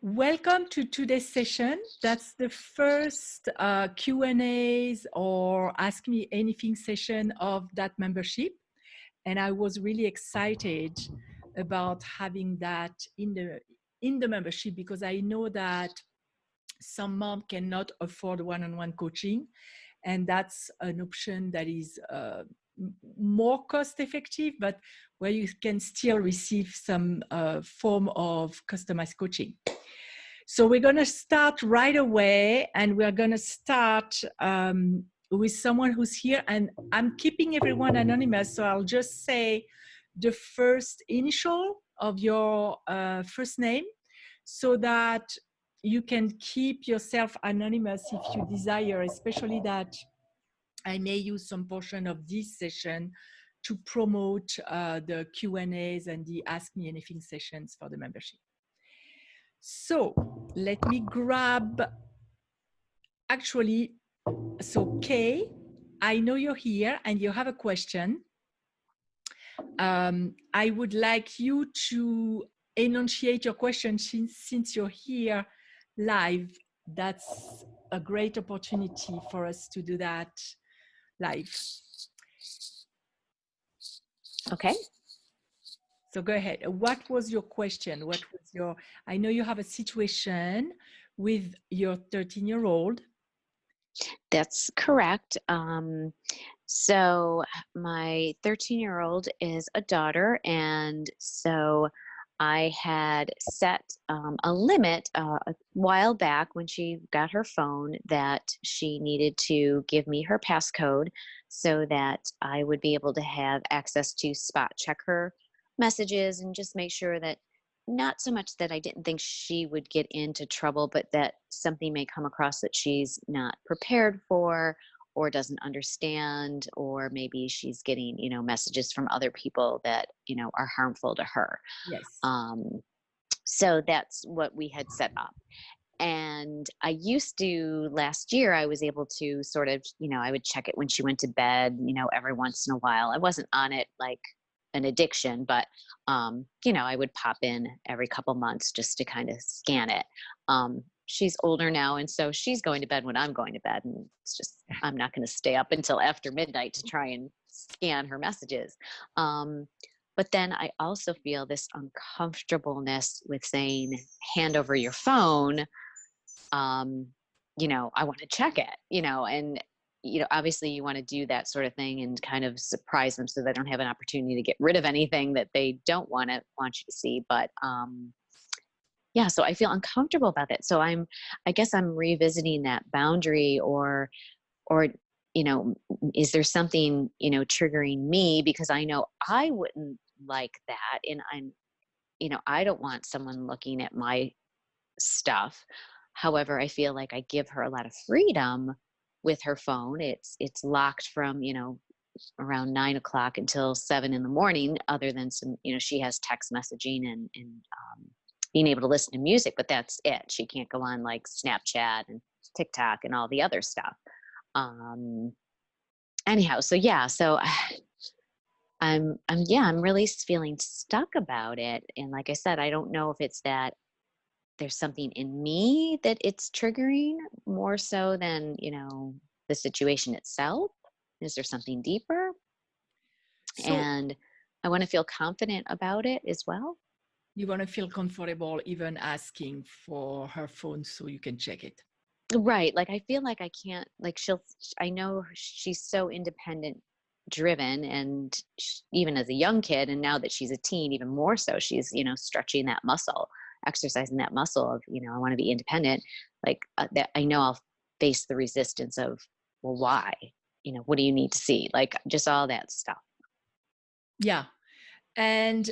Welcome to today's session. That's the first Q&As or Ask Me Anything session of that membership. And I was really excited about having that in the membership because I know that some moms cannot afford one-on-one coaching. And that's an option that is more cost effective, but where you can still receive some form of customized coaching. So we're going to start right away, and we're going to start with someone who's here, and I'm keeping everyone anonymous, so I'll just say the first initial of your first name so that you can keep yourself anonymous if you desire, especially that I may use some portion of this session to promote the Q&As and the Ask Me Anything sessions for the membership. So let me grab, actually, so Kay, I know you're here and you have a question. I would like you to enunciate your question since you're here live. That's a great opportunity for us to do that live. Okay. So go ahead. What was your question? What was your, I know you have a situation with your 13-year-old. That's correct. So my 13-year-old is a daughter, and so I had set a limit a while back when she got her phone that she needed to give me her passcode so that I would be able to have access to spot check her messages and just make sure that not so much that I didn't think she would get into trouble, but that something may come across that she's not prepared for or doesn't understand, or maybe she's getting, messages from other people that, are harmful to her. Yes. So that's what we had set up. And I used to, last year, I was able to sort of, I would check it when she went to bed, every once in a while. I wasn't on it like an addiction, but I would pop in every couple months just to kind of scan it. She's older now, and so she's going to bed when I'm going to bed, and it's just I'm not going to stay up until after midnight to try and scan her messages. But then I also feel this uncomfortableness with saying, hand over your phone. I want to check it, and obviously you want to do that sort of thing and kind of surprise them so they don't have an opportunity to get rid of anything that they don't want you to see. But so I feel uncomfortable about that. So I guess I'm revisiting that boundary, or is there something, triggering me, because I know I wouldn't like that. And I don't want someone looking at my stuff. However, I feel like I give her a lot of freedom with her phone. It's locked from, around 9 o'clock until 7 in the morning, other than some, she has text messaging and being able to listen to music, but that's it. She can't go on like Snapchat and TikTok and all the other stuff. Anyhow, so I'm really feeling stuck about it. And like I said, I don't know if it's that there's something in me that it's triggering more so than, the situation itself. Is there something deeper? And I want to feel confident about it as well. You want to feel comfortable even asking for her phone so you can check it. Right. Like, I feel like I can't, like, I know she's so independent driven, and even as a young kid, and now that she's a teen, even more so, she's, stretching that muscle, exercising that muscle of, I want to be independent. Like that, I know I'll face the resistance of, well, why? What do you need to see? Like, just all that stuff. Yeah. And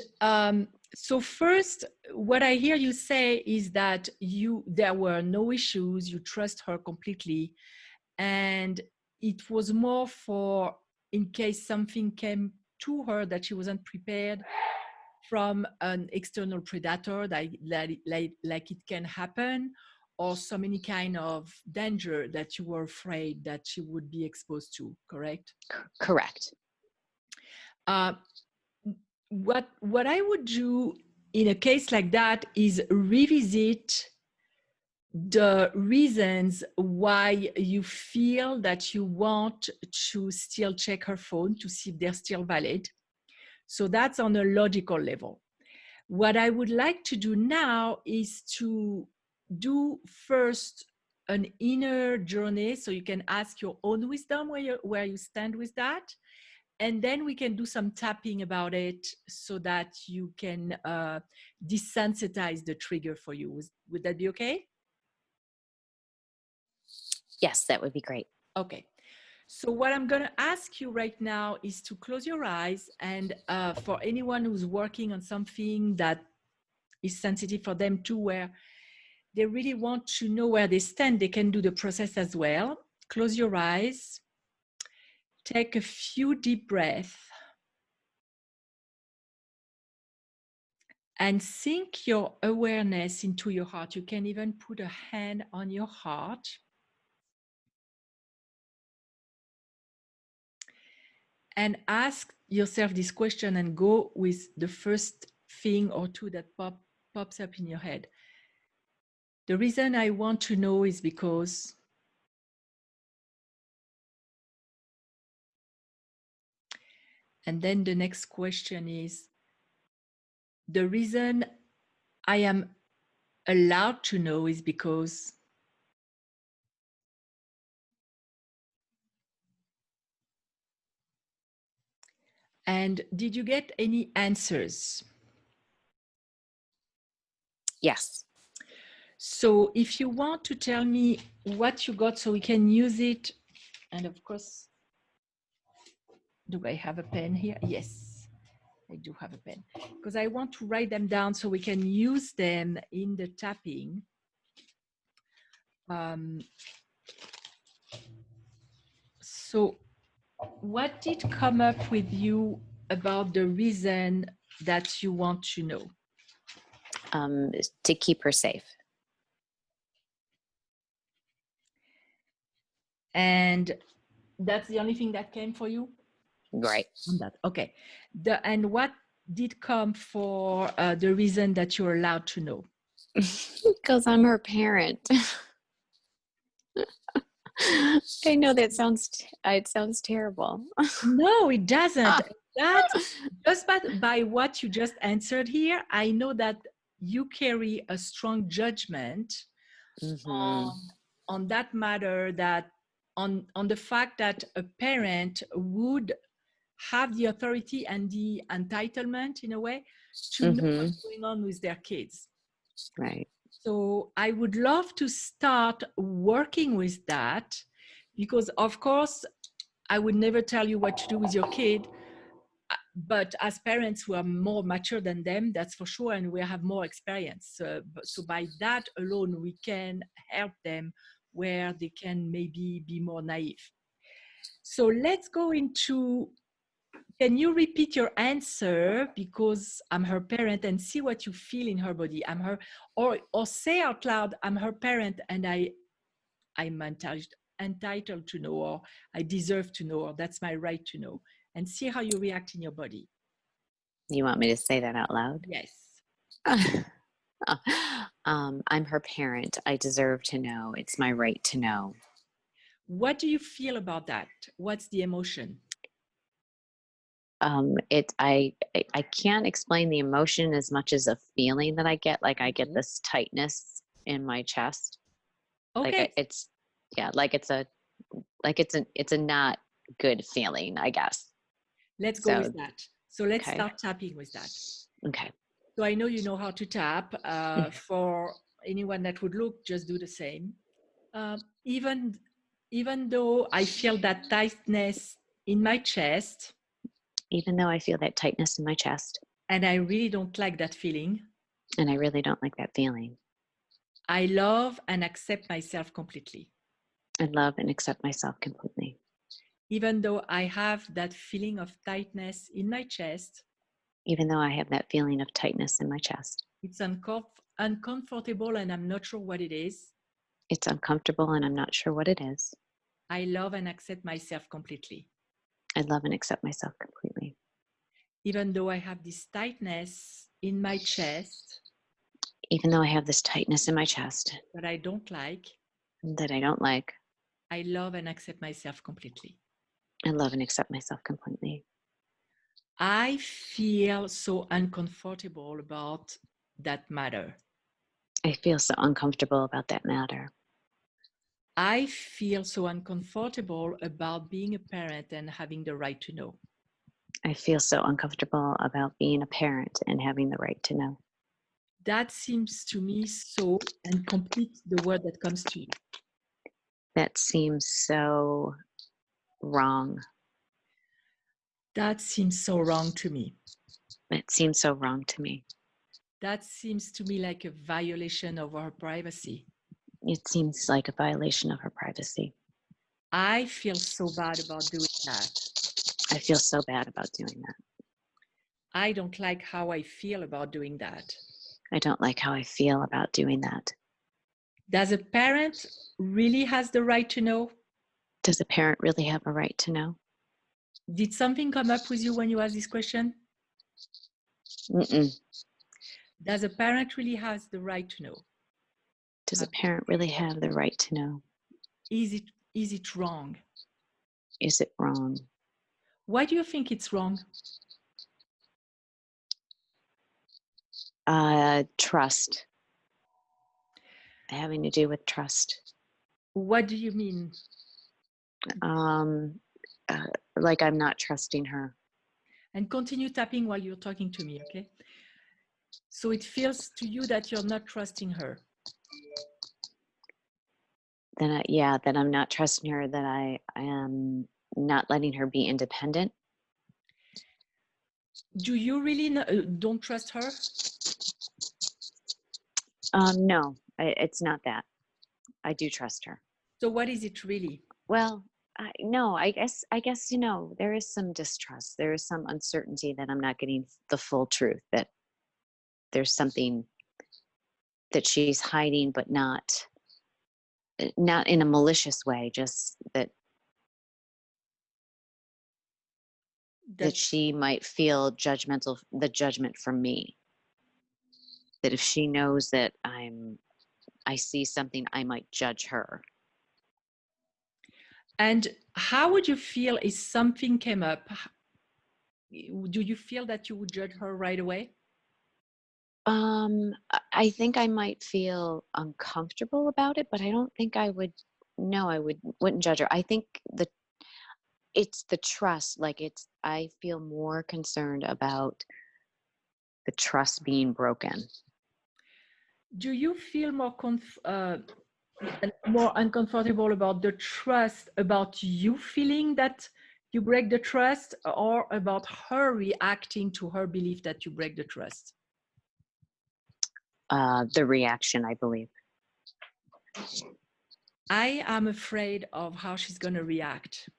so first, what I hear you say is that there were no issues, you trust her completely, and it was more for in case something came to her that she wasn't prepared from an external predator, like it can happen, or some any kind of danger that you were afraid that she would be exposed to, correct? Correct. What I would do in a case like that is revisit the reasons why you feel that you want to still check her phone to see if they're still valid. So that's on a logical level. What I would like to do now is to do first an inner journey, so you can ask your own wisdom where you stand with that. And then we can do some tapping about it so that you can desensitize the trigger for you. Would that be okay? Yes, that would be great. Okay. So what I'm going to ask you right now is to close your eyes, and for anyone who's working on something that is sensitive for them too, where they really want to know where they stand, they can do the process as well. Close your eyes. Take a few deep breaths. And sink your awareness into your heart. You can even put a hand on your heart. And ask yourself this question and go with the first thing or two that pops up in your head. The reason I want to know is because and then the next question is, the reason I am allowed to know is because. And did you get any answers? Yes. So if you want to tell me what you got so we can use it, and of course, do I have a pen here? Yes, I do have a pen, because I want to write them down so we can use them in the tapping. So what did come up with you about the reason that you want to know? To keep her safe. And that's the only thing that came for you? Right. On that. Okay. And what did come for the reason that you're allowed to know? Because I'm her parent. I know that it sounds terrible. No, it doesn't. That just by what you just answered here, I know that you carry a strong judgment on that matter, that on the fact that a parent would have the authority and the entitlement in a way to know what's going on with their kids. Right. So I would love to start working with that, because of course I would never tell you what to do with your kid, but as parents who are more mature than them, that's for sure, and we have more experience. So by that alone, we can help them where they can maybe be more naive. So let's go into, can you repeat your answer, because I'm her parent, and see what you feel in her body. I'm her, or say out loud, I'm her parent and I'm entitled to know, or I deserve to know, or that's my right to know, and see how you react in your body. You want me to say that out loud? Yes. I'm her parent. I deserve to know. It's my right to know. What do you feel about that? What's the emotion? I can't explain the emotion as much as a feeling that I get. Like I get this tightness in my chest. Okay. Like it's a not good feeling, I guess. Let's go with that. So let's start tapping with that. Okay. So I know you know how to tap. For anyone that would look, just do the same. Even though I feel that tightness in my chest. Even though I feel that tightness in my chest. And I really don't like that feeling. And I really don't like that feeling. I love and accept myself completely. I love and accept myself completely. Even though I have that feeling of tightness in my chest. Even though I have that feeling of tightness in my chest. It's uncomfortable and I'm not sure what it is. It's uncomfortable and I'm not sure what it is. I love and accept myself completely. I love and accept myself completely. Even though I have this tightness in my chest. even though I have this tightness in my chest that I don't like, that I don't like, I love and accept myself completely. I love and accept myself completely. I feel so uncomfortable about that matter. I feel so uncomfortable about that matter. I feel so uncomfortable about being a parent and having the right to know. I feel so uncomfortable about being a parent and having the right to know. That seems to me so, and complete the word that comes to you. That seems so wrong. That seems so wrong to me. It seems so wrong to me. That seems to me like a violation of our privacy. It seems like a violation of her privacy. I feel so bad about doing that. I feel so bad about doing that. I don't like how I feel about doing that. I don't like how I feel about doing that. Does a parent really has the right to know? Does a parent really have a right to know? Did something come up with you when you asked this question? Mm-mm. Does a parent really has the right to know? Does a parent really have the right to know? Is it wrong? Is it wrong? Why do you think it's wrong? Trust. Having to do with trust. What do you mean? Like I'm not trusting her. And continue tapping while you're talking to me, okay? So it feels to you that you're not trusting her. That I'm not trusting her, that I am not letting her be independent. Do you really don't trust her? No, it's not that. I do trust her. So what is it really? Well, no, I guess, there is some distrust. There is some uncertainty that I'm not getting the full truth, that there's something that she's hiding, but not in a malicious way, just that she might feel the judgment from me. That if she knows that I see something, I might judge her. And how would you feel if something came up? Do you feel that you would judge her right away? I think I might feel uncomfortable about it, but I don't think I would. No, wouldn't judge her. I think it's the trust. I feel more concerned about the trust being broken. Do you feel more uncomfortable about the trust, about you feeling that you break the trust, or about her reacting to her belief that you break the trust? The reaction, I believe. I am afraid of how she's going to react.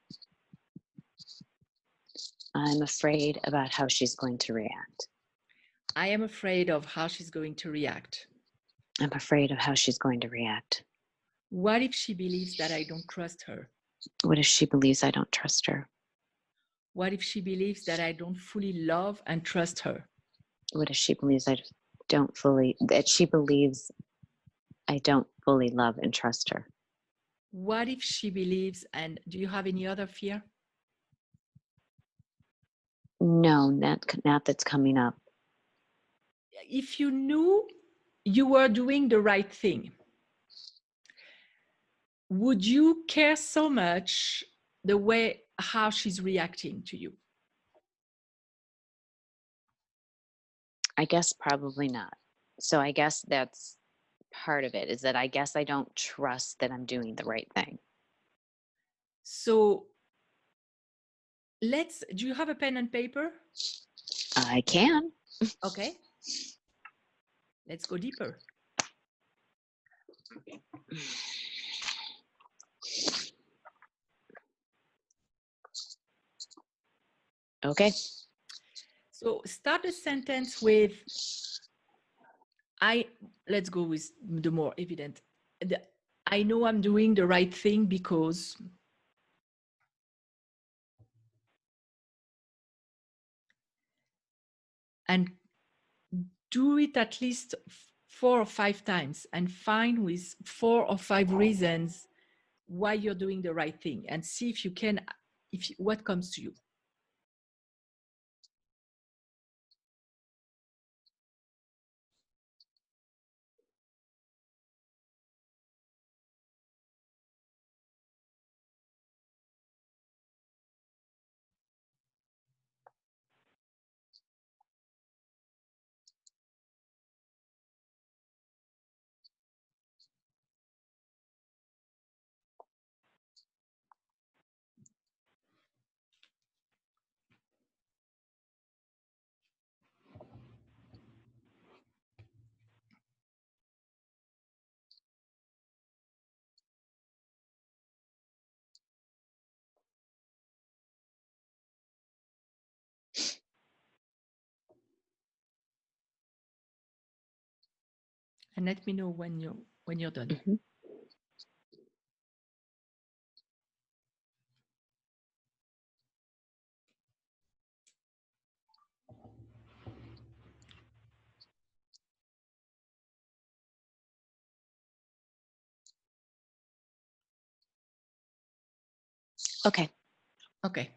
I'm afraid about how she's going to react. I am afraid of how she's going to react. I'm afraid of how she's going to react. What if she believes that I don't trust her? What if she believes I don't trust her? What if she believes that I don't fully love and trust her? What if she believes she believes I don't fully love and trust her? What if she believes, and do you have any other fear? No, not that's coming up. If you knew you were doing the right thing, would you care so much the way how she's reacting to you? I guess probably not. So I guess that's part of it, is that I guess I don't trust that I'm doing the right thing. So do you have a pen and paper? I can. Okay. Let's go deeper. Okay. So start a sentence with let's go with the more evident. I know I'm doing the right thing because. And do it at least 4 or 5 times and find with 4 or 5 reasons why you're doing the right thing, and see if you can, what comes to you. And let me know when you're done. Mm-hmm. Okay. Okay.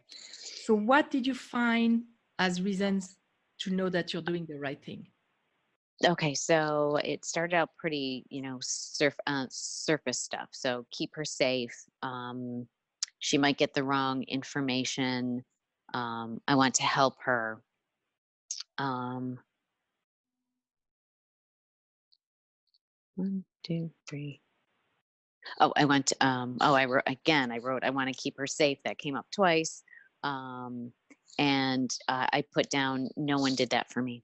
So what did you find as reasons to know that you're doing the right thing? Okay, so it started out pretty, surface stuff. So keep her safe. She might get the wrong information. I want to help her. Um, 1, 2, 3. Oh, I went. I wrote again. I wrote. I want to keep her safe. That came up twice. And I put down. No one did that for me.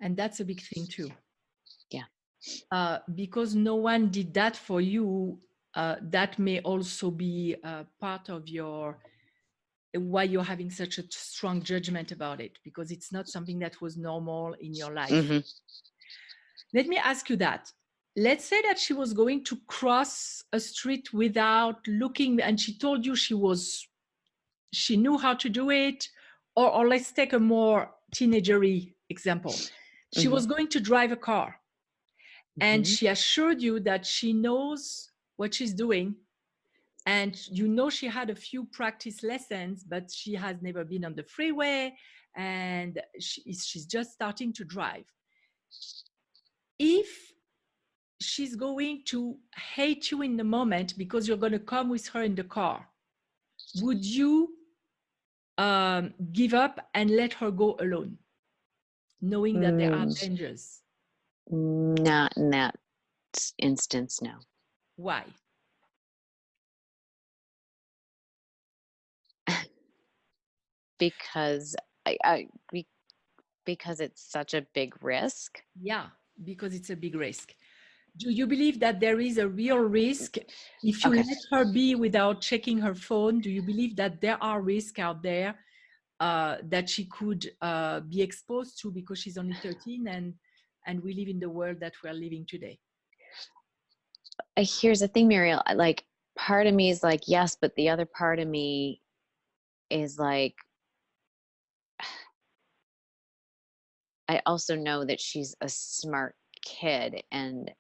And that's a big thing too. Yeah. Because no one did that for you, that may also be part of your why you're having such a strong judgment about it, because it's not something that was normal in your life. Mm-hmm. Let me ask you that. Let's say that she was going to cross a street without looking, and she told you she knew how to do it, or let's take a more teenagery example. She Mm-hmm. was going to drive a car, and Mm-hmm. she assured you that she knows what she's doing, and you know she had a few practice lessons, but she has never been on the freeway, and she's just starting to drive. If she's going to hate you in the moment because you're going to come with her in the car, would you give up and let her go alone, knowing that there are dangers? Not in that instance, no. Why? Because because it's such a big risk. Yeah, because it's a big risk. Do you believe that there is a real risk if you Okay. let her be without checking her phone? Do you believe that there are risks out there that she could be exposed to because she's only 13 and we live in the world that we're living today? Here's the thing, Muriel. Like, part of me is like, yes, but the other part of me is like, I also know that she's a smart kid and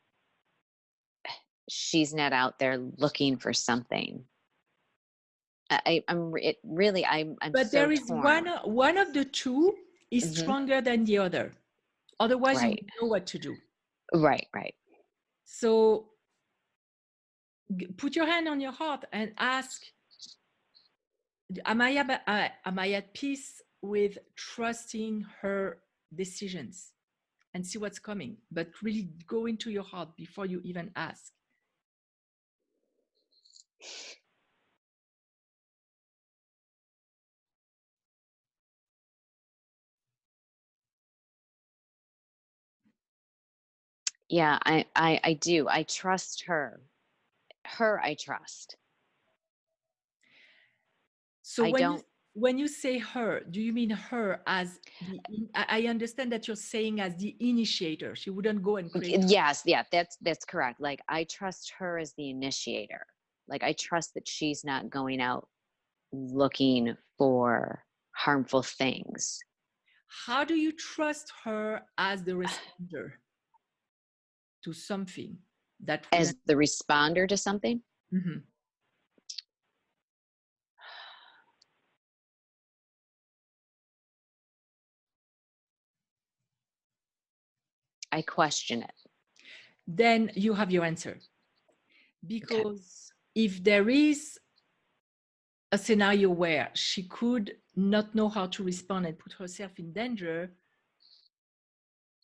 she's not out there looking for something. I'm But so there is torn. one of the two is Mm-hmm. stronger than the other. Otherwise, you Right. would know what to do. Right. So put your hand on your heart and ask, am I at peace with trusting her decisions, and see what's coming? But really go into your heart before you even ask. Yeah, I do. I trust her. I trust. So I don't. when you say her, do you mean her as I understand that you're saying as the initiator. She wouldn't go and create. Yes, yeah, that's correct. Like, I trust her as the initiator. Like, I trust that she's not going out looking for harmful things. How do you trust her as the responder? to something that will. As the responder to something? Mm-hmm. I question it. Then you have your answer. Because if there is a scenario where she could not know how to respond and put herself in danger,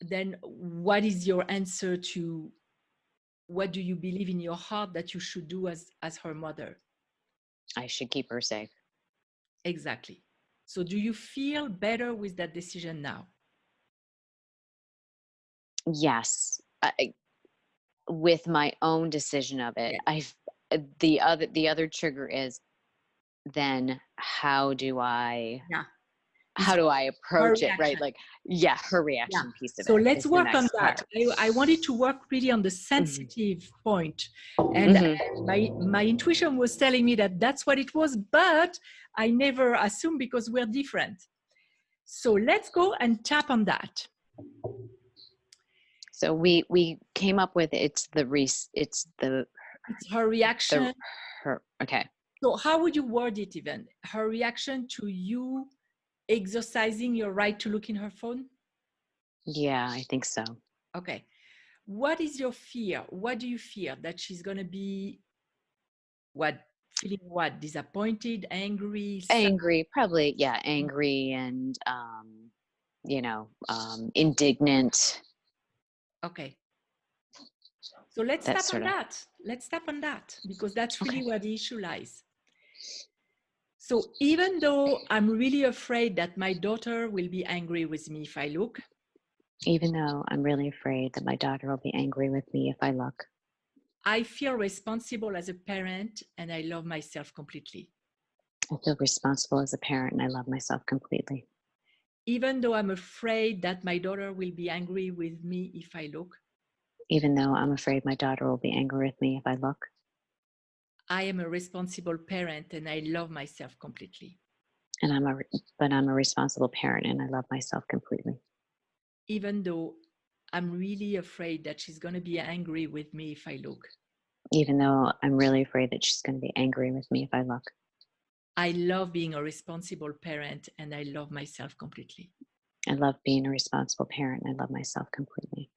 then what is your answer to what do you believe in your heart that you should do as her mother? I should keep her safe. Exactly. So do you feel better with that decision now? Yes. With my own decision of it, Yes. the other trigger is, then how do I Yeah. Her approach it, right? reaction. Like, yeah, her Yeah. reaction piece of So it let's is the work on next that. part. I wanted to work really on the sensitive point. And my intuition was telling me that that's what it was, but I never assumed because we're different. So let's go and tap on that. So we came up with it's her reaction. Okay. So how would you word it even? Her reaction to you exercising your right to look in her phone? Yeah, I think so. Okay. What is your fear? What do you fear? That she's going to be feeling what? Disappointed, angry? Angry, probably, yeah, angry and indignant. Okay. So let's tap on that. Let's tap on that because that's really where the issue lies. So even though I'm really afraid that my daughter will be angry with me if I look. Even though I'm really afraid that my daughter will be angry with me if I look. I feel responsible as a parent and I love myself completely. I feel responsible as a parent and I love myself completely. Even though I'm afraid that my daughter will be angry with me if I look. Even though I'm afraid my daughter will be angry with me if I look. I am a responsible parent and I love myself completely. And I'm a responsible parent and I love myself completely. Even though I'm really afraid that she's going to be angry with me if I look. Even though I'm really afraid that she's going to be angry with me if I look. I love being a responsible parent and I love myself completely. I love being a responsible parent and I love myself completely.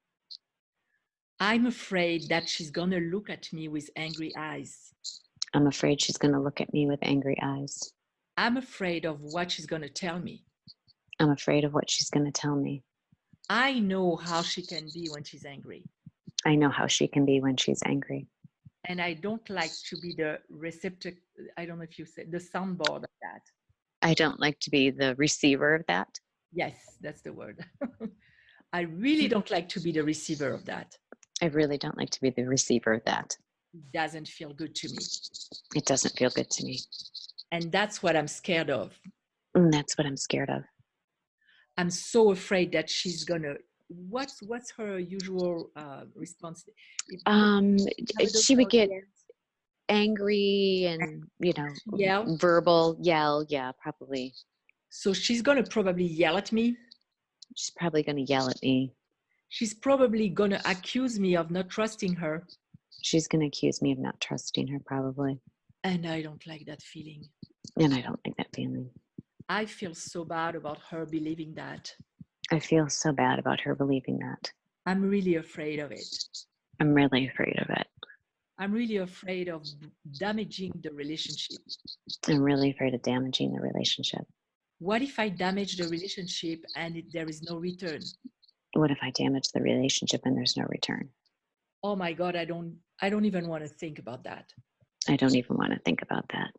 I'm afraid that she's going to look at me with angry eyes. I'm afraid she's going to look at me with angry eyes. I'm afraid of what she's going to tell me. I'm afraid of what she's going to tell me. I know how she can be when she's angry. I know how she can be when she's angry. And I don't like to be the receptor. I don't know if you said the soundboard of that. I don't like to be the receiver of that. Yes, that's the word. I really don't like to be the receiver of that. I really don't like to be the receiver of that. It doesn't feel good to me. It doesn't feel good to me. And that's what I'm scared of. And that's what I'm scared of. I'm so afraid that she's gonna. What's her usual response? She would get angry and verbal yell. Yeah, probably. So she's gonna probably yell at me. She's probably gonna yell at me. She's probably gonna accuse me of not trusting her. She's gonna accuse me of not trusting her, probably. And I don't like that feeling. And I don't like that feeling. I feel so bad about her believing that. I feel so bad about her believing that. I'm really afraid of it. I'm really afraid of it. I'm really afraid of damaging the relationship. I'm really afraid of damaging the relationship. What if I damage the relationship and there is no return? What if I damage the relationship and there's no return? Oh my God, I don't even want to think about that. I don't even want to think about that.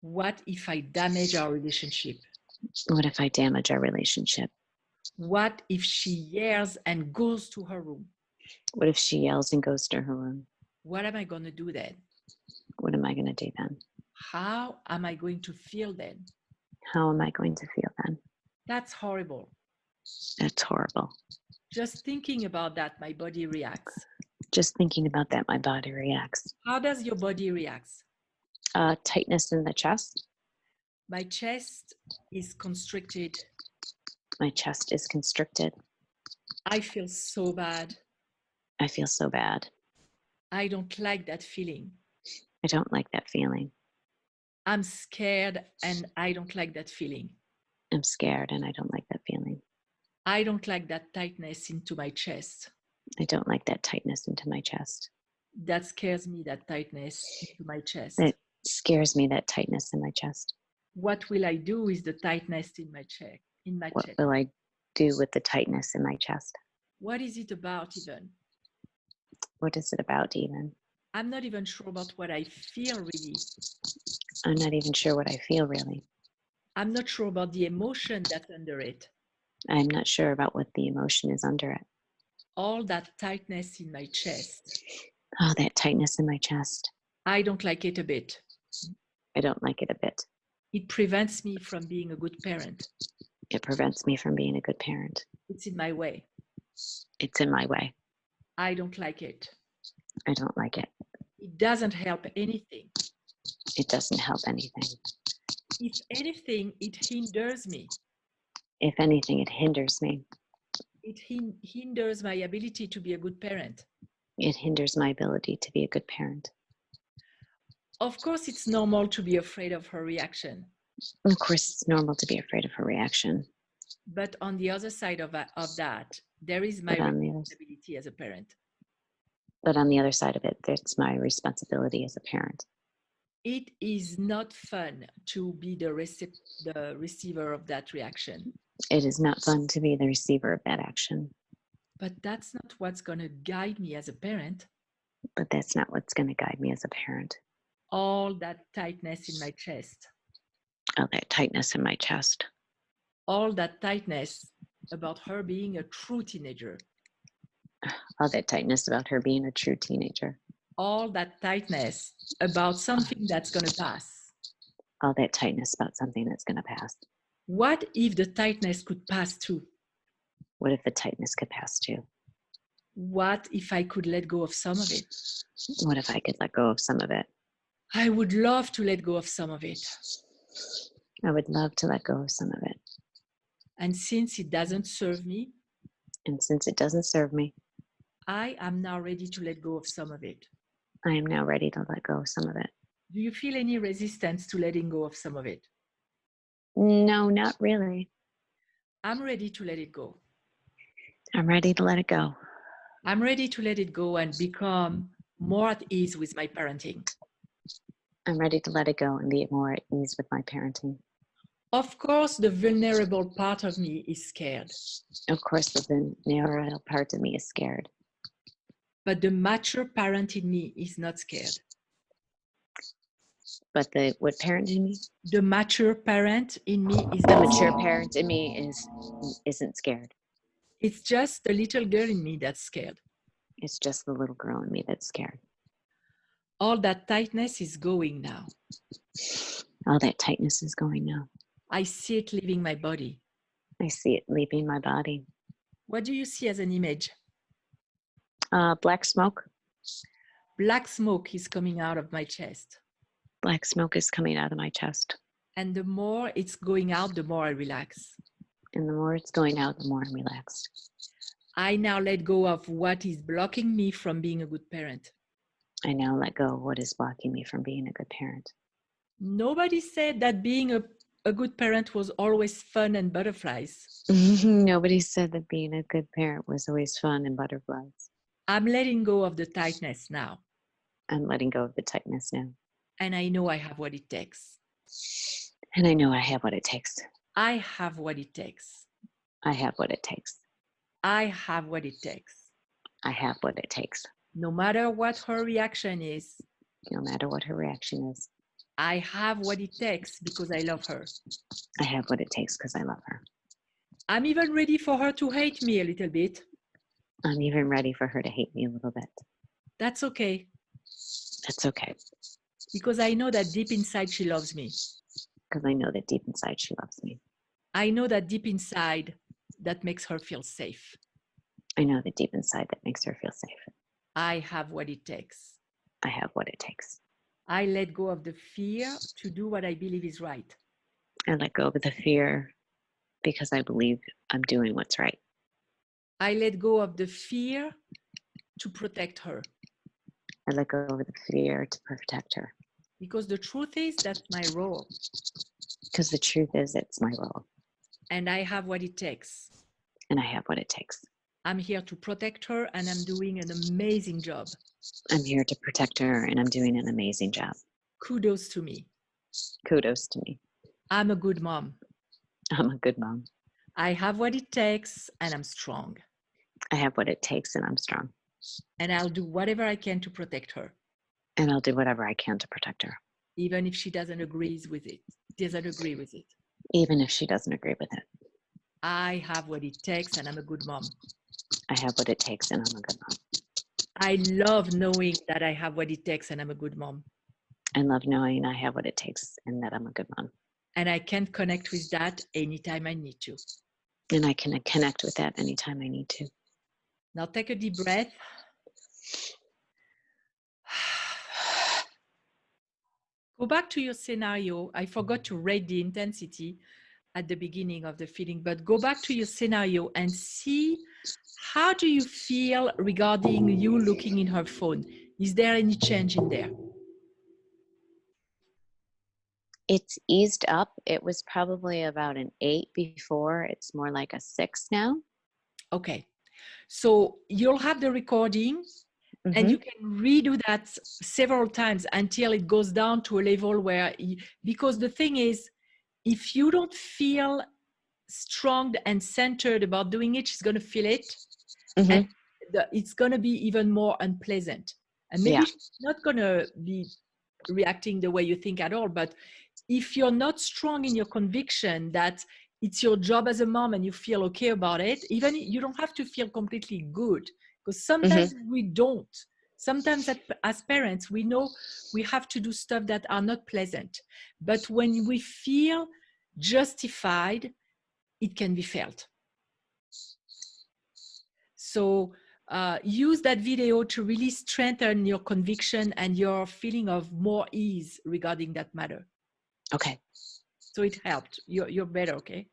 What if I damage our relationship? What if I damage our relationship? What if she yells and goes to her room? What if she yells and goes to her room? What am I going to do then? What am I going to do then? How am I going to feel then? How am I going to feel then? That's horrible. That's horrible. Just thinking about that, my body reacts. Just thinking about that, my body reacts. How does your body react? Tightness in the chest. My chest is constricted. My chest is constricted. I feel so bad. I feel so bad. I don't like that feeling. I don't like that feeling. I'm scared and I don't like that feeling. I'm scared and I don't like that feeling. I don't like that tightness into my chest. I don't like that tightness into my chest. That scares me, that tightness into my chest. That scares me, that tightness in my chest. What will I do with the tightness in my chest? What will I do with the tightness in my chest? What is it about even? What is it about even? I'm not even sure about what I feel really. I'm not even sure what I feel really. I'm not sure about the emotion that's under it. I'm not sure about what the emotion is under it. All that tightness in my chest. Oh, that tightness in my chest. I don't like it a bit. I don't like it a bit. It prevents me from being a good parent. It prevents me from being a good parent. It's in my way. It's in my way. I don't like it. I don't like it. It doesn't help anything. It doesn't help anything. If anything, it hinders me. If anything, it hinders me. It hinders my ability to be a good parent. It hinders my ability to be a good parent. Of course, it's normal to be afraid of her reaction. Of course, it's normal to be afraid of her reaction. But on the other side of that, there is my responsibility as a parent. But on the other side of it, there's my responsibility as a parent. It is not fun to be the receiver of that reaction. It is not fun to be the receiver of that action. But that's not what's going to guide me as a parent. But that's not what's going to guide me as a parent. All that tightness in my chest. All that tightness in my chest. All that tightness about her being a true teenager. All that tightness about her being a true teenager. All that tightness about something that's going to pass. All that tightness about something that's going to pass. What if the tightness could pass too? What if the tightness could pass too? What if I could let go of some of it? What if I could let go of some of it? I would love to let go of some of it. I would love to let go of some of it. And since it doesn't serve me, and since it doesn't serve me, I am now ready to let go of some of it. I am now ready to let go of some of it. Do you feel any resistance to letting go of some of it? No, not really. I'm ready to let it go. I'm ready to let it go. I'm ready to let it go and become more at ease with my parenting. I'm ready to let it go and be more at ease with my parenting. Of course, the vulnerable part of me is scared. Of course, the vulnerable part of me is scared. But the mature parent in me is not scared. But what parent in me? The mature parent in me is the not mature scared. Parent in me isn't scared. It's just the little girl in me that's scared. It's just the little girl in me that's scared. All that tightness is going now. All that tightness is going now. I see it leaving my body. I see it leaving my body. What do you see as an image? Black smoke. Black smoke is coming out of my chest. Black smoke is coming out of my chest. And the more it's going out, the more I relax. And the more it's going out, the more I'm relaxed. I now let go of what is blocking me from being a good parent. I now let go of what is blocking me from being a good parent. Nobody said that being a good parent was always fun and butterflies. Nobody said that being a good parent was always fun and butterflies. I'm letting go of the tightness now. I'm letting go of the tightness now. And I know I have what it takes. And I know I have what it takes. I have what it takes. I have what it takes. I have what it takes. I have what it takes. No matter what her reaction is. No matter what her reaction is. I have what it takes because I love her. I have what it takes because I love her. I'm even ready for her to hate me a little bit. I'm even ready for her to hate me a little bit. That's okay. That's okay. Because I know that deep inside she loves me. Because I know that deep inside she loves me. I know that deep inside that makes her feel safe. I know that deep inside that makes her feel safe. I have what it takes. I have what it takes. I let go of the fear to do what I believe is right. I let go of the fear because I believe I'm doing what's right. I let go of the fear to protect her. I let go of the fear to protect her. Because the truth is, that's my role. Because the truth is, it's my role. And I have what it takes. And I have what it takes. I'm here to protect her, and I'm doing an amazing job. I'm here to protect her, and I'm doing an amazing job. Kudos to me. Kudos to me. I'm a good mom. I'm a good mom. I have what it takes, and I'm strong. I have what it takes, and I'm strong. And I'll do whatever I can to protect her. And I'll do whatever I can to protect her. Even if she doesn't agree with it. Even if she doesn't agree with it. I have what it takes, and I'm a good mom. I have what it takes, and I'm a good mom. I love knowing that I have what it takes, and I'm a good mom. I love knowing I have what it takes, and that I'm a good mom. And I can connect with that anytime I need to. And I can connect with that anytime I need to. Now take a deep breath. Go back to your scenario. I forgot to rate the intensity at the beginning of the feeling, but go back to your scenario and see, how do you feel regarding you looking in her phone? Is there any change in there? It's eased up. It was probably about an 8 before. It's more like a 6 now. Okay. So you'll have the recording, and you can redo that several times until it goes down to a level where, because the thing is, if you don't feel strong and centered about doing it, she's going to feel it. And it's going to be even more unpleasant. And maybe she's not going to be reacting the way you think at all. But if you're not strong in your conviction that it's your job as a mom and you feel okay about it, even you don't have to feel completely good, because sometimes we don't. Sometimes as parents, we know we have to do stuff that are not pleasant. But when we feel justified, it can be felt. So use that video to really strengthen your conviction and your feeling of more ease regarding that matter. Okay. So it helped. You're better, okay?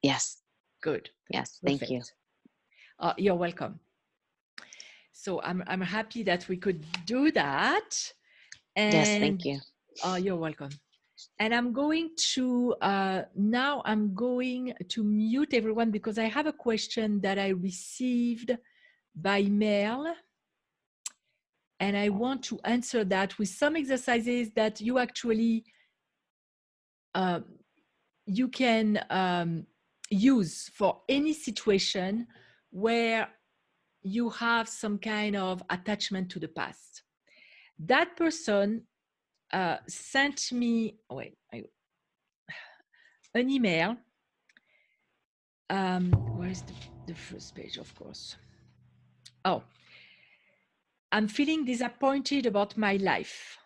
Yes. Good. Yes. Perfect. Thank you. You're welcome. So I'm happy that we could do that. And yes, thank you. You're welcome. And I'm going to, now I'm going to mute everyone because I have a question that I received by mail. And I want to answer that with some exercises that you actually, you can use for any situation where you have some kind of attachment to the past. That person sent me an email. Where is the first page, of course? Oh, I'm feeling disappointed about my life.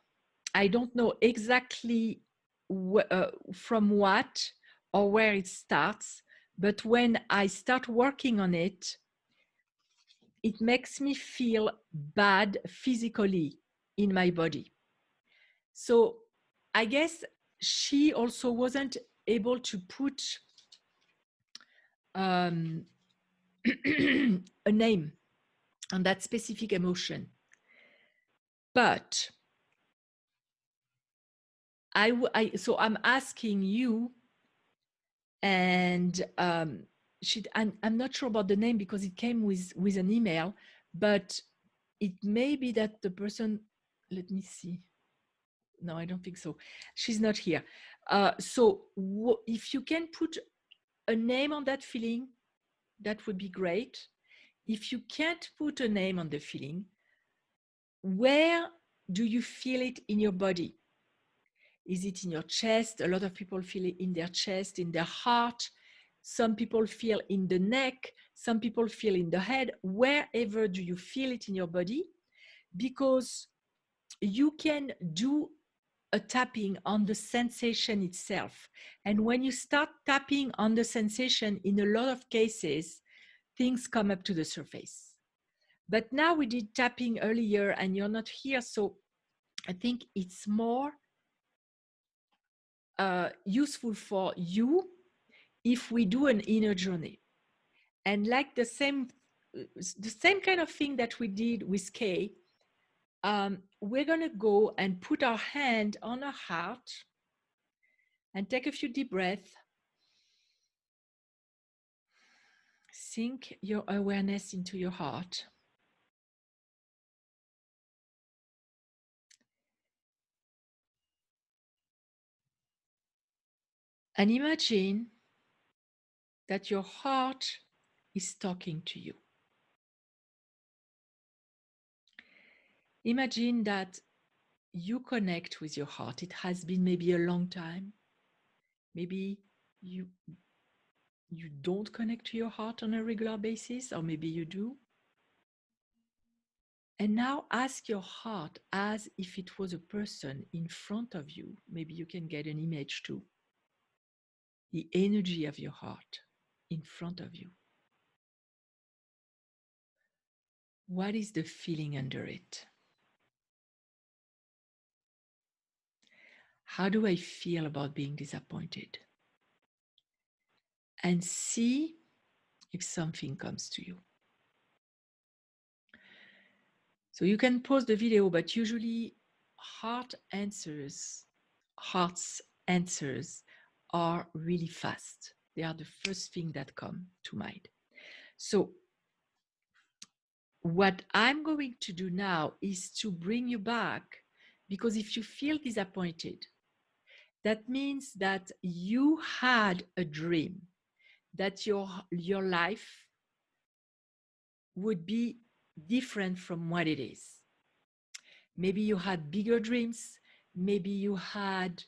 I don't know exactly from what or where it starts, but when I start working on it, it makes me feel bad physically in my body. So I guess she also wasn't able to put a name on that specific emotion. But so I'm asking you, and I'm not sure about the name because it came with an email, but it may be that the person, let me see. No, I don't think so. She's not here. So if you can put a name on that feeling, that would be great. If you can't put a name on the feeling, where do you feel it in your body? Is it in your chest? A lot of people feel it in their chest, in their heart. Some people feel in the neck. Some people feel in the head. Wherever do you feel it in your body? Because you can do a tapping on the sensation itself. And when you start tapping on the sensation, in a lot of cases, things come up to the surface. But now we did tapping earlier and you're not here. So I think it's more useful for you if we do an inner journey. And like the same the same kind of thing that we did with Kay. We're going to go and put our hand on our heart and take a few deep breaths. Sink your awareness into your heart. And imagine that your heart is talking to you. Imagine that you connect with your heart. It has been maybe a long time. Maybe you don't connect to your heart on a regular basis, or maybe you do. And now ask your heart as if it was a person in front of you. Maybe you can get an image too. The energy of your heart in front of you. What is the feeling under it? How do I feel about being disappointed? And see if something comes to you. So you can pause the video, but usually heart's answers are really fast. They are the first thing that come to mind. So what I'm going to do now is to bring you back, because if you feel disappointed, that means that you had a dream that your life would be different from what it is. Maybe you had bigger dreams. Maybe you had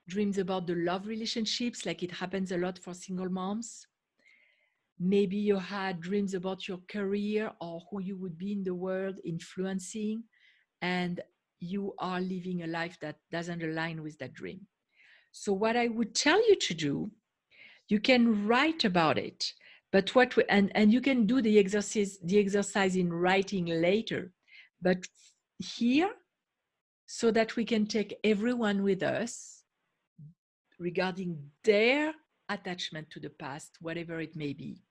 dreams about the love relationships, like it happens a lot for single moms. Maybe you had dreams about your career or who you would be in the world, influencing, and you are living a life that doesn't align with that dream. So what I would tell you to do, you can write about it, but and you can do the exercise in writing later. But here, so that we can take everyone with us regarding their attachment to the past, whatever it may be,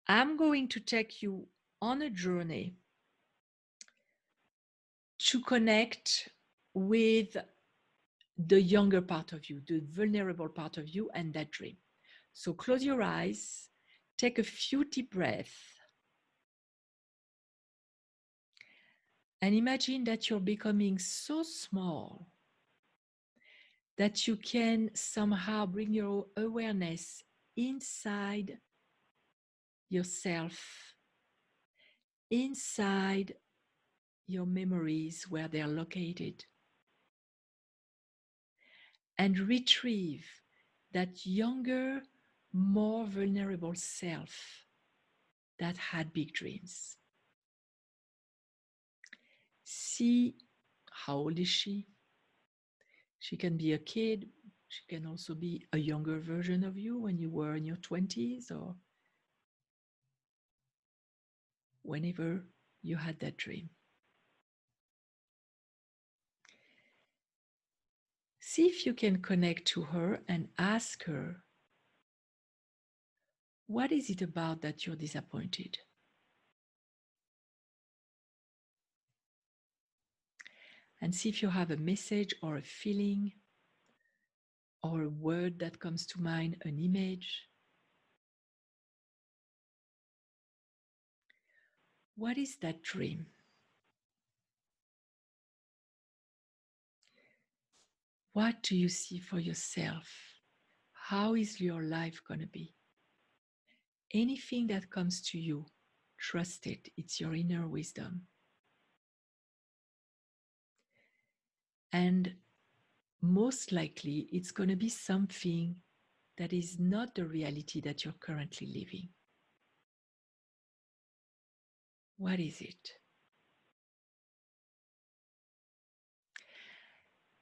I'm going to take you on a journey to connect with the younger part of you, the vulnerable part of you, and that dream. So close your eyes, take a few deep breaths, and imagine that you're becoming so small that you can somehow bring your awareness inside yourself, inside your memories where they're located, and retrieve that younger, more vulnerable self that had big dreams. See, how old is she? She can be a kid. She can also be a younger version of you when you were in your 20s or whenever you had that dream. See if you can connect to her and ask her, what is it about that you're disappointed? And see if you have a message or a feeling or a word that comes to mind, an image. What is that dream? What do you see for yourself? How is your life going to be? Anything that comes to you, trust it. It's your inner wisdom. And most likely, it's going to be something that is not the reality that you're currently living. What is it?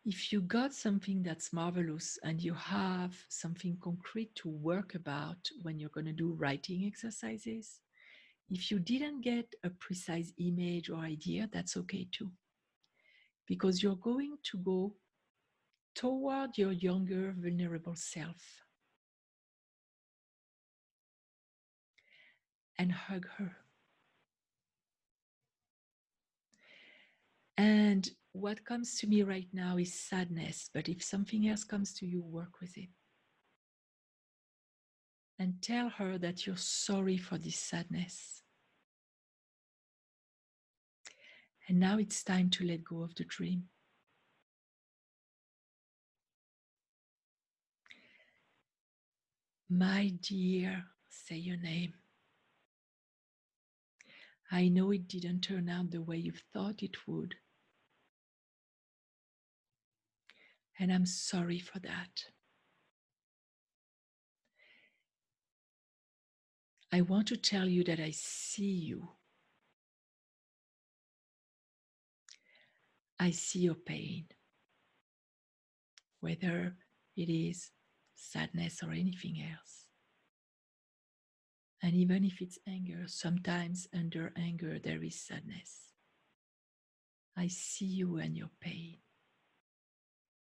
If you got something that's marvelous and you have something concrete to work about when you're going to do writing exercises, if you didn't get a precise image or idea, that's okay too. Because you're going to go toward your younger, vulnerable self. and hug her. And what comes to me right now is sadness, but if something else comes to you, work with it. And tell her that you're sorry for this sadness. And now it's time to let go of the dream. My dear, say your name. I know it didn't turn out the way you thought it would. And I'm sorry for that. I want to tell you that I see you. I see your pain, whether it is sadness or anything else. And even if it's anger, sometimes under anger there is sadness. I see you and your pain.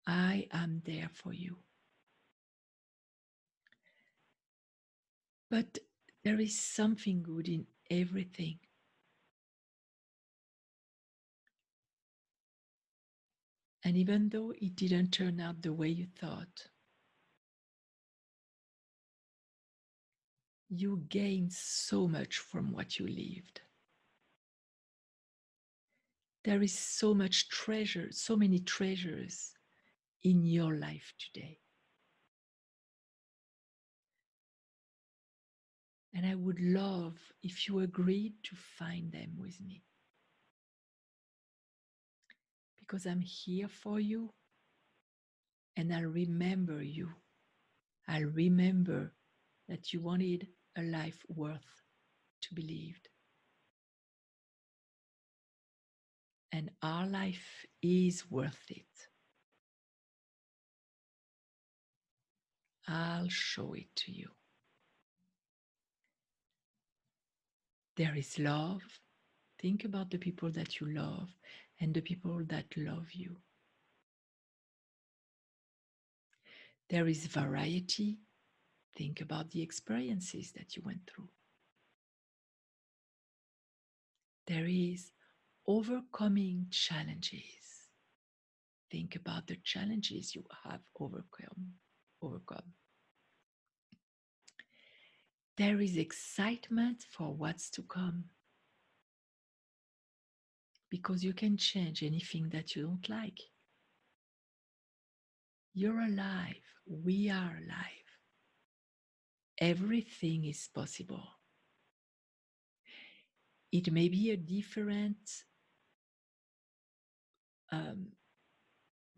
I am there for you. But there is something good in everything. And even though it didn't turn out the way you thought, you gained so much from what you lived. There is so much treasure, so many treasures in your life today. And I would love if you agreed to find them with me. Because I'm here for you and I'll remember you. I'll remember that you wanted a life worth to be lived. And our life is worth it. I'll show it to you. There is love. Think about the people that you love and the people that love you. There is variety. Think about the experiences that you went through. There is overcoming challenges. Think about the challenges you have overcome. There is excitement for what's to come, because you can change anything that you don't like. You're alive. We are alive. Everything is possible. It may be a different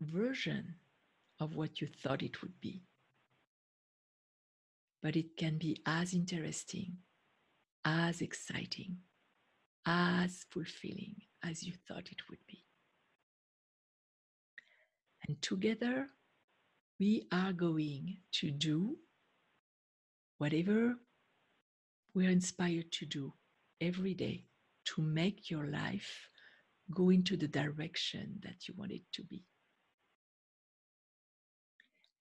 version of what you thought it would be, but it can be as interesting, as exciting, as fulfilling as you thought it would be. And together, we are going to do whatever we're inspired to do every day to make your life go into the direction that you want it to be.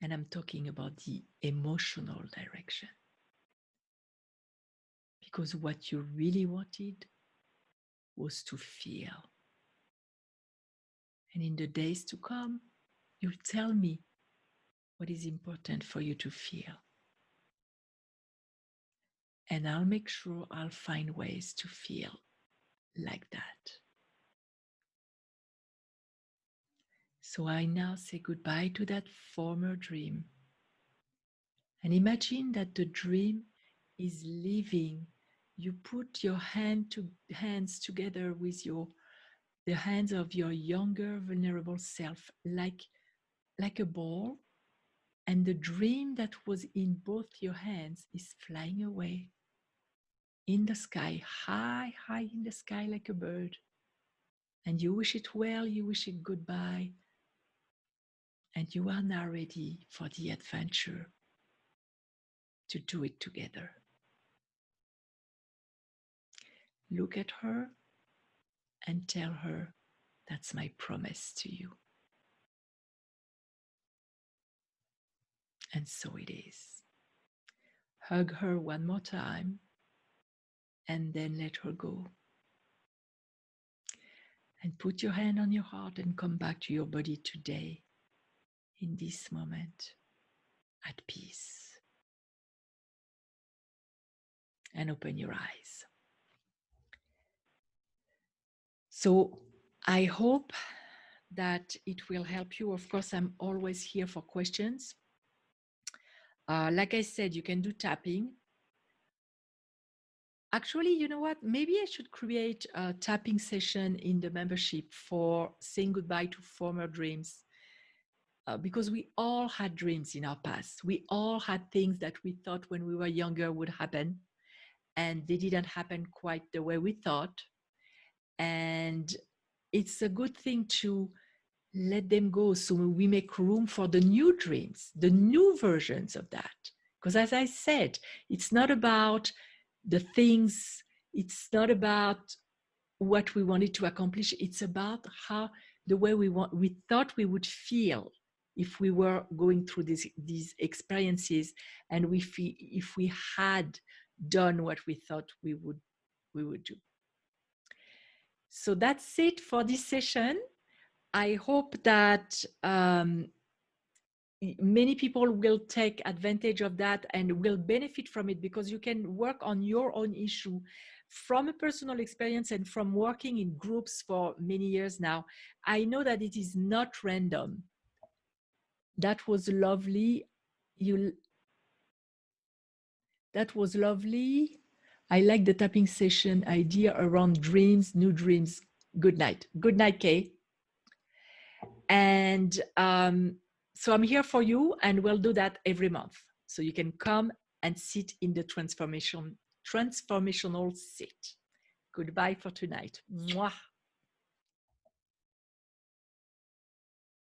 And I'm talking about the emotional direction. Because what you really wanted was to feel. And in the days to come, you'll tell me what is important for you to feel. And I'll make sure I'll find ways to feel like that. So I now say goodbye to that former dream. And imagine that the dream is living. You put your hands together with the hands of your younger, vulnerable self, like a ball. And the dream that was in both your hands is flying away in the sky, high, high in the sky like a bird. And you wish it well, you wish it goodbye. And you are now ready for the adventure to do it together. Look at her and tell her, that's my promise to you. And so it is. Hug her one more time and then let her go. And put your hand on your heart and come back to your body today, in this moment, at peace. And open your eyes. So I hope that it will help you. Of course, I'm always here for questions. Like I said, you can do tapping. Actually, you know what? Maybe I should create a tapping session in the membership for saying goodbye to former dreams. Because we all had dreams in our past. We all had things that we thought when we were younger would happen, and they didn't happen quite the way we thought. And it's a good thing to let them go so we make room for the new dreams, the new versions of that. Because as I said, it's not about the things, it's not about what we wanted to accomplish, it's about how the way we thought we would feel if we were going through these experiences, and if we had done what we thought we would do. So that's it for this session. I hope that many people will take advantage of that and will benefit from it, because you can work on your own issue from a personal experience and from working in groups for many years now. I know that it is not random. That was lovely. That was lovely. I like the tapping session idea around dreams, new dreams. Good night. Good night, Kay. And so I'm here for you, and we'll do that every month. So you can come and sit in the transformational seat. Goodbye for tonight. Mwah.